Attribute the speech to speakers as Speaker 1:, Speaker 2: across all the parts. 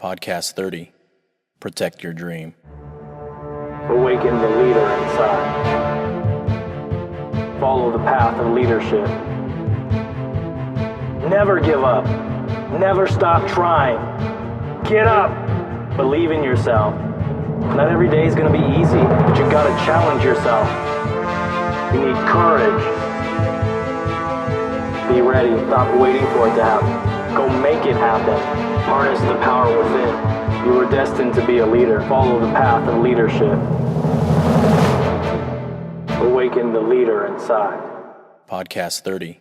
Speaker 1: Podcast 30. Protect your dream.
Speaker 2: Awaken the leader inside. Follow the path of leadership. Never give up. Never stop trying. Get up. Believe in yourself. Not every day is going to be easy, but you got to challenge yourself. You need courage. Be ready. Stop waiting for it to happen. Go make it happen. Harness the power within. You were destined to be a leader. Follow the path of leadership. Awaken the leader inside.
Speaker 1: Podcast 30.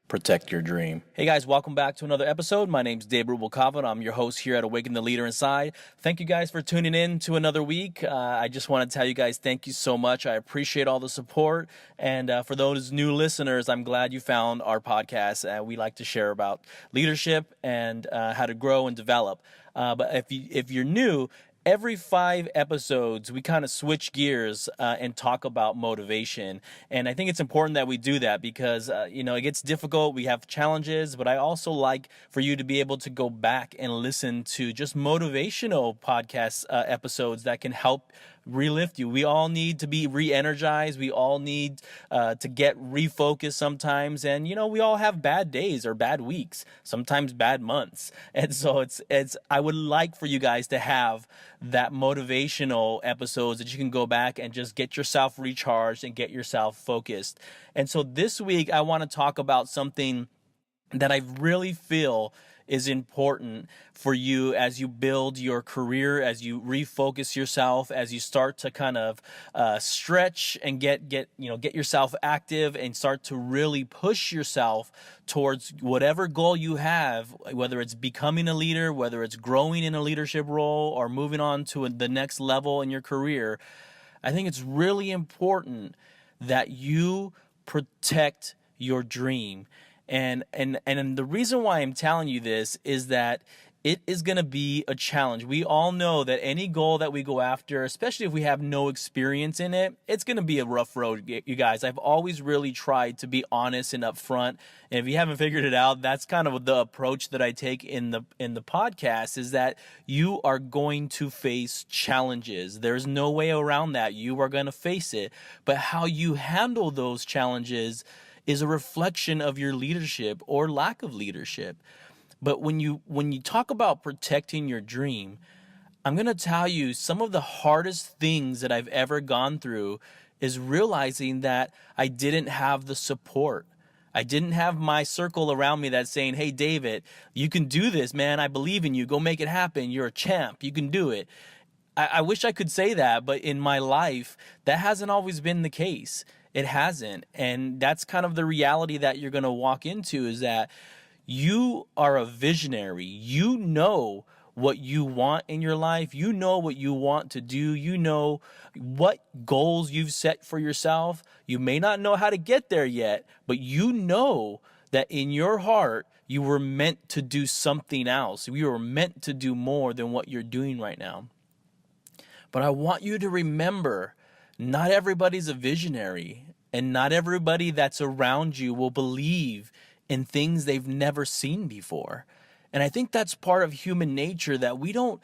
Speaker 1: Protect your dream.
Speaker 3: Hey guys, welcome back to another episode. My name's Dave Rubalcava, and I'm your host here at Awaken the Leader Inside. Thank you guys for tuning in to another week. I just want to tell you guys thank you so much. I appreciate all the support. And for those new listeners, I'm glad you found our podcast. We like to share about leadership and how to grow and develop. But if you're new, every 5 episodes, we kind of switch gears and talk about motivation. And I think it's important that we do that because, it gets difficult. We have challenges, but I also like for you to be able to go back and listen to just motivational podcast episodes that can help relift you. We all need to be re-energized. We all need to get refocused sometimes. And, we all have bad days or bad weeks, sometimes bad months. And so I would like for you guys to have that motivational episodes that you can go back and just get yourself recharged and get yourself focused. And so this week, I want to talk about something that I really feel is important for you as you build your career, as you refocus yourself, as you start to kind of stretch and get yourself active and start to really push yourself towards whatever goal you have, whether it's becoming a leader, whether it's growing in a leadership role or moving on to the next level in your career. I think it's really important that you protect your dream. And the reason why I'm telling you this is that it is going to be a challenge. We all know that any goal that we go after, especially if we have no experience in it, it's going to be a rough road, you guys. I've always really tried to be honest and upfront. And if you haven't figured it out, that's kind of the approach that I take in the podcast, is that you are going to face challenges. There's no way around that. You are going to face it. But how you handle those challenges is a reflection of your leadership or lack of leadership. But when you talk about protecting your dream, I'm going to tell you some of the hardest things that I've ever gone through is realizing that I didn't have the support. I didn't have my circle around me that's saying, hey, David, you can do this, man. I believe in you. Go make it happen. You're a champ. You can do it. I wish I could say that, but in my life, that hasn't always been the case. It hasn't. And that's kind of the reality that you're going to walk into, is that you are a visionary. You know what you want in your life. You know what you want to do. You know what goals you've set for yourself. You may not know how to get there yet, but you know that in your heart, you were meant to do something else. You were meant to do more than what you're doing right now. But I want you to remember, not everybody's a visionary, and not everybody that's around you will believe in things they've never seen before. And I think that's part of human nature, that we don't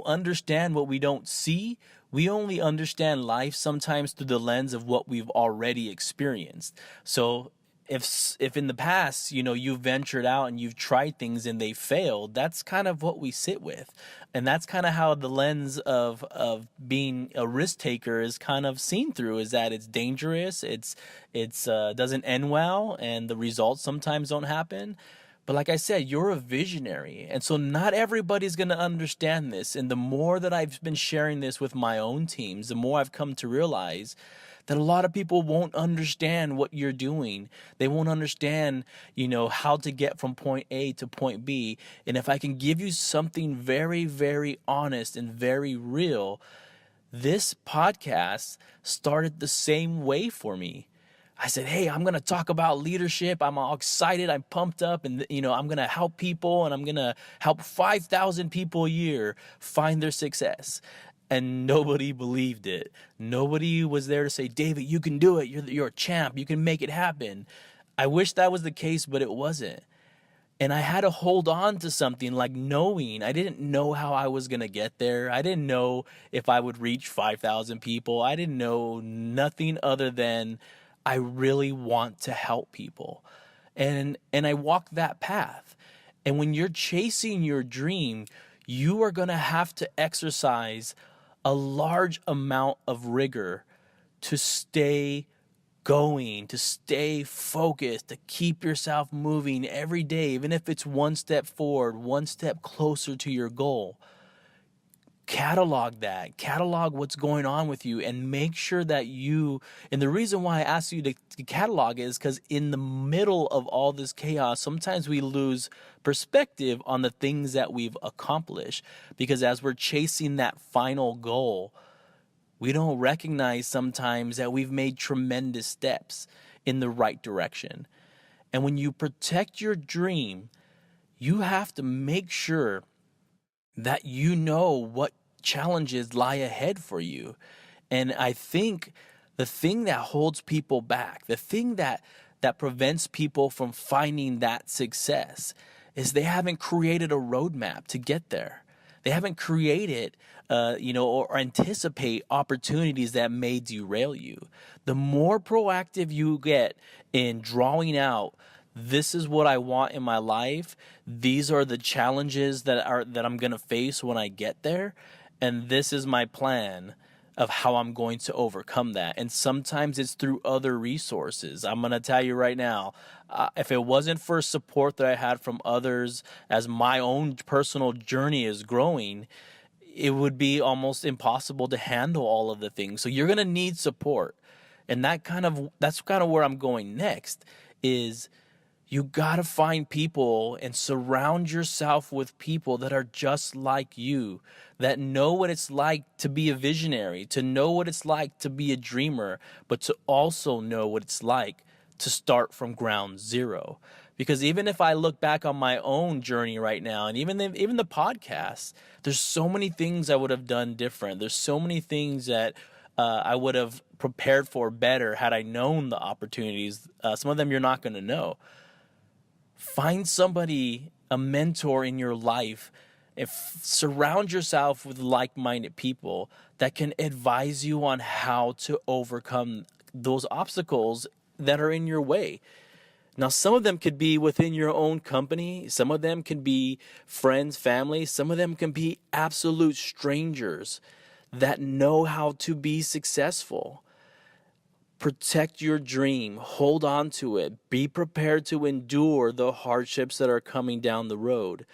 Speaker 3: understand what we don't see. We only understand life sometimes through the lens of what we've already experienced. So if in the past, you've ventured out and you've tried things and they failed, that's kind of what we sit with. And that's kind of how the lens of being a risk taker is kind of seen through, is that it's dangerous, it's doesn't end well, and the results sometimes don't happen. But like I said, you're a visionary. And so not everybody's going to understand this. And the more that I've been sharing this with my own teams, the more I've come to realize that a lot of people won't understand what you're doing. They won't understand, how to get from point A to point B. And if I can give you something very, very honest and very real, this podcast started the same way for me. I said, hey, I'm going to talk about leadership. I'm all excited. I'm pumped up, and, I'm going to help people, and I'm going to help 5,000 people a year find their success. And nobody believed it. Nobody was there to say, David, you can do it. You're a champ. You can make it happen. I wish that was the case, but it wasn't. And I had to hold on to something like knowing. I didn't know how I was going to get there. I didn't know if I would reach 5,000 people. I didn't know nothing other than I really want to help people. And I walked that path. And when you're chasing your dream, you are going to have to exercise a large amount of rigor to stay going, to stay focused, to keep yourself moving every day, even if it's one step forward, one step closer to your goal. Catalog what's going on with you, and make sure that and the reason why I asked you to catalog is because in the middle of all this chaos, sometimes we lose perspective on the things that we've accomplished, because as we're chasing that final goal, we don't recognize sometimes that we've made tremendous steps in the right direction. And when you protect your dream, you have to make sure that you know what challenges lie ahead for you. And I think the thing that holds people back, the thing that prevents people from finding that success, is they haven't created a roadmap to get there. They haven't created, or anticipate opportunities that may derail you. The more proactive you get in drawing out, this is what I want in my life, these are the challenges that I'm going to face when I get there, and this is my plan of how I'm going to overcome that. And sometimes it's through other resources. I'm going to tell you right now, if it wasn't for support that I had from others as my own personal journey is growing, it would be almost impossible to handle all of the things. So you're going to need support. And that's kind of where I'm going next, is you got to find people and surround yourself with people that are just like you, that know what it's like to be a visionary, to know what it's like to be a dreamer, but to also know what it's like to start from ground zero. Because even if I look back on my own journey right now, and even the podcast, there's so many things I would have done different. There's so many things that I would have prepared for better had I known the opportunities. Some of them you're not going to know. Find somebody, a mentor in your life, surround yourself with like-minded people that can advise you on how to overcome those obstacles that are in your way. Now, some of them could be within your own company. Some of them can be friends, family. Some of them can be absolute strangers that know how to be successful. Protect your dream. Hold on to it. Be prepared to endure the hardships that are coming down the road.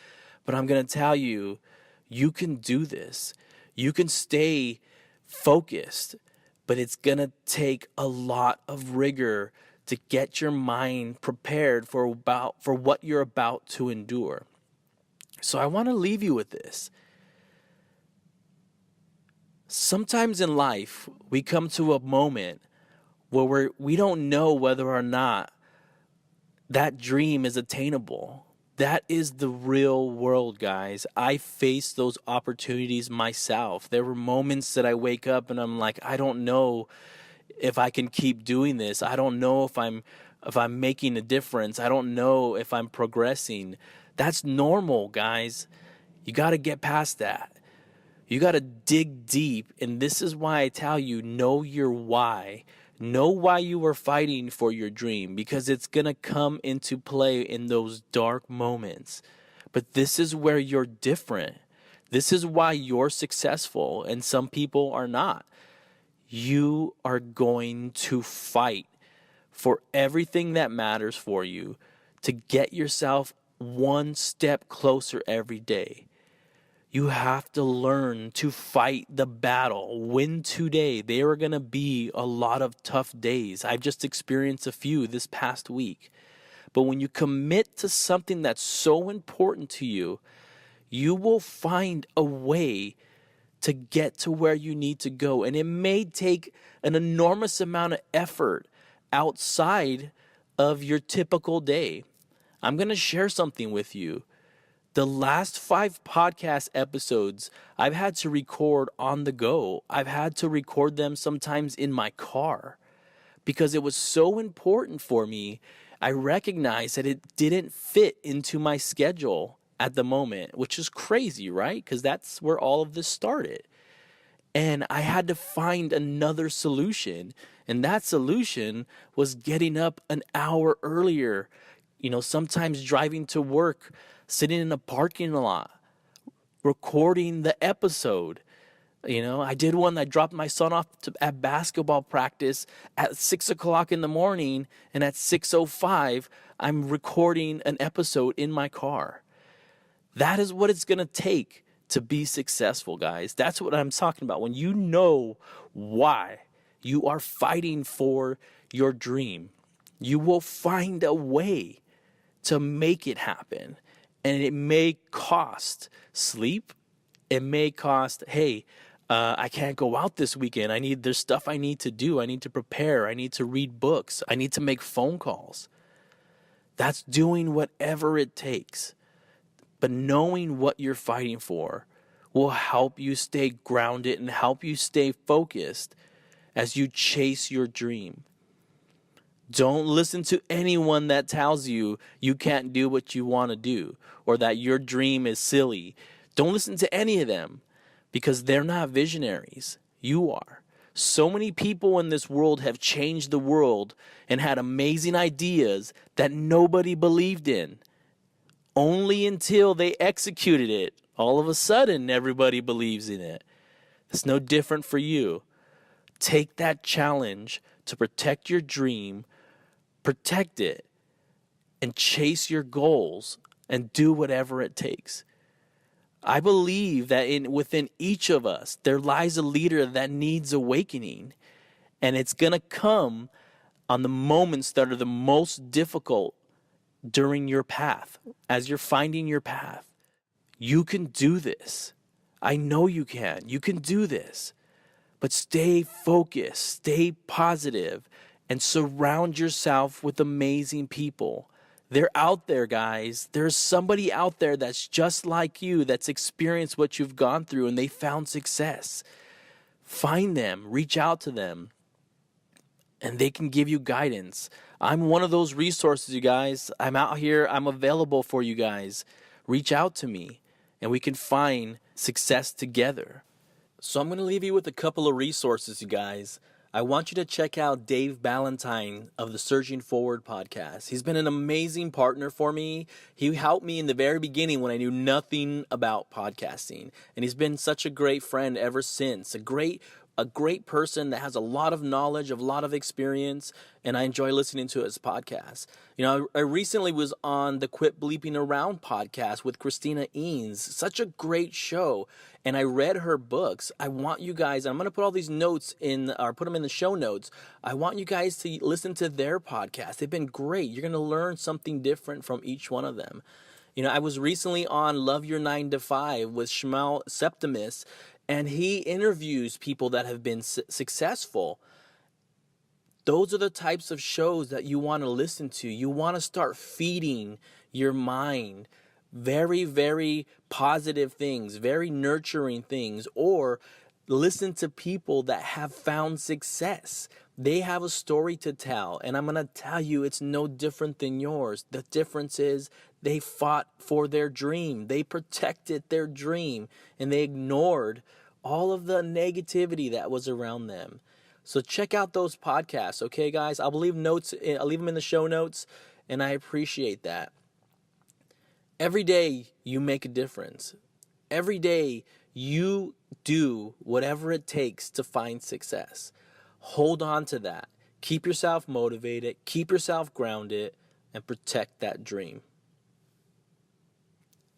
Speaker 3: But I'm going to tell you, you can do this. You can stay focused, but it's going to take a lot of rigor to get your mind prepared for what you're about to endure. So I want to leave you with this. Sometimes in life, we come to a moment where we don't know whether or not that dream is attainable. That is the real world, guys. I faced those opportunities myself. There were moments that I wake up and I'm like, I don't know if I can keep doing this. I don't know if I'm making a difference. I don't know if I'm progressing. That's normal, guys. You got to get past that. You got to dig deep. And this is why I tell you, know your why. Know why you are fighting for your dream, because it's going to come into play in those dark moments. But this is where you're different. This is why you're successful and some people are not. You are going to fight for everything that matters for you to get yourself one step closer every day. You have to learn to fight the battle. Win today. There are going to be a lot of tough days. I've just experienced a few this past week. But when you commit to something that's so important to you, you will find a way to get to where you need to go. And it may take an enormous amount of effort outside of your typical day. I'm going to share something with you. The last 5 podcast episodes, I've had to record on the go. I've had to record them sometimes in my car because it was so important for me. I recognized that it didn't fit into my schedule at the moment, which is crazy, right? Because that's where all of this started. And I had to find another solution. And that solution was getting up an hour earlier, sometimes driving to work, sitting in a parking lot, recording the episode. I did one that dropped my son off at basketball practice at 6 o'clock in the morning, and at 6:05, I'm recording an episode in my car. That is what it's going to take to be successful, guys. That's what I'm talking about. When you know why you are fighting for your dream, you will find a way to make it happen. And it may cost sleep. It may cost, hey, I can't go out this weekend. There's stuff I need to do. I need to prepare. I need to read books. I need to make phone calls. That's doing whatever it takes. But knowing what you're fighting for will help you stay grounded and help you stay focused as you chase your dream. Don't listen to anyone that tells you you can't do what you want to do or that your dream is silly. Don't listen to any of them because they're not visionaries. You are. So many people in this world have changed the world and had amazing ideas that nobody believed in. Only until they executed it, all of a sudden everybody believes in it. It's no different for you. Take that challenge to protect your dream, protect it, and chase your goals and do whatever it takes. I believe that within each of us, there lies a leader that needs awakening. And it's going to come on the moments that are the most difficult during your path, as you're finding your path. You can do this. I know you can. You can do this. But stay focused, stay positive, and surround yourself with amazing people. They're out there, guys. There's somebody out there that's just like you, that's experienced what you've gone through, and they found success. Find them, reach out to them, and they can give you guidance. I'm one of those resources, you guys. I'm out here. I'm available for you guys. Reach out to me, and we can find success together. So I'm going to leave you with a couple of resources, you guys. I want you to check out Dave Ballantyne of the Surging Forward podcast. He's been an amazing partner for me. He helped me in the very beginning when I knew nothing about podcasting. And he's been such a great friend ever since. A great person that has a lot of knowledge, a lot of experience, and I enjoy listening to his podcast. I recently was on the Quit Bleeping Around podcast with Christina Eanes. Such a great show. And I read her books. I want you guys, I'm going to put all these notes put them in the show notes. I want you guys to listen to their podcast. They've been great. You're going to learn something different from each one of them. I was recently on Love Your 9 to 5 with Shmuel Septimus, and he interviews people that have been successful. Those are the types of shows that you want to listen to. You want to start feeding your mind very, very positive things, very nurturing things, or listen to people that have found success. They have a story to tell, and I'm going to tell you it's no different than yours. The difference is they fought for their dream. They protected their dream, and they ignored all of the negativity that was around them. So check out those podcasts, okay, guys? I'll leave them in the show notes, and I appreciate that. Every day you make a difference. Every day you do whatever it takes to find success. Hold on to that. Keep yourself motivated, keep yourself grounded, and protect that dream.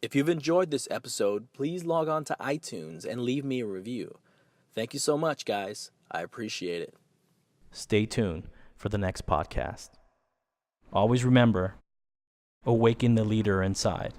Speaker 3: If you've enjoyed this episode, please log on to iTunes and leave me a review. Thank you so much, guys. I appreciate it. Stay tuned for the next podcast. Always remember, awaken the leader inside.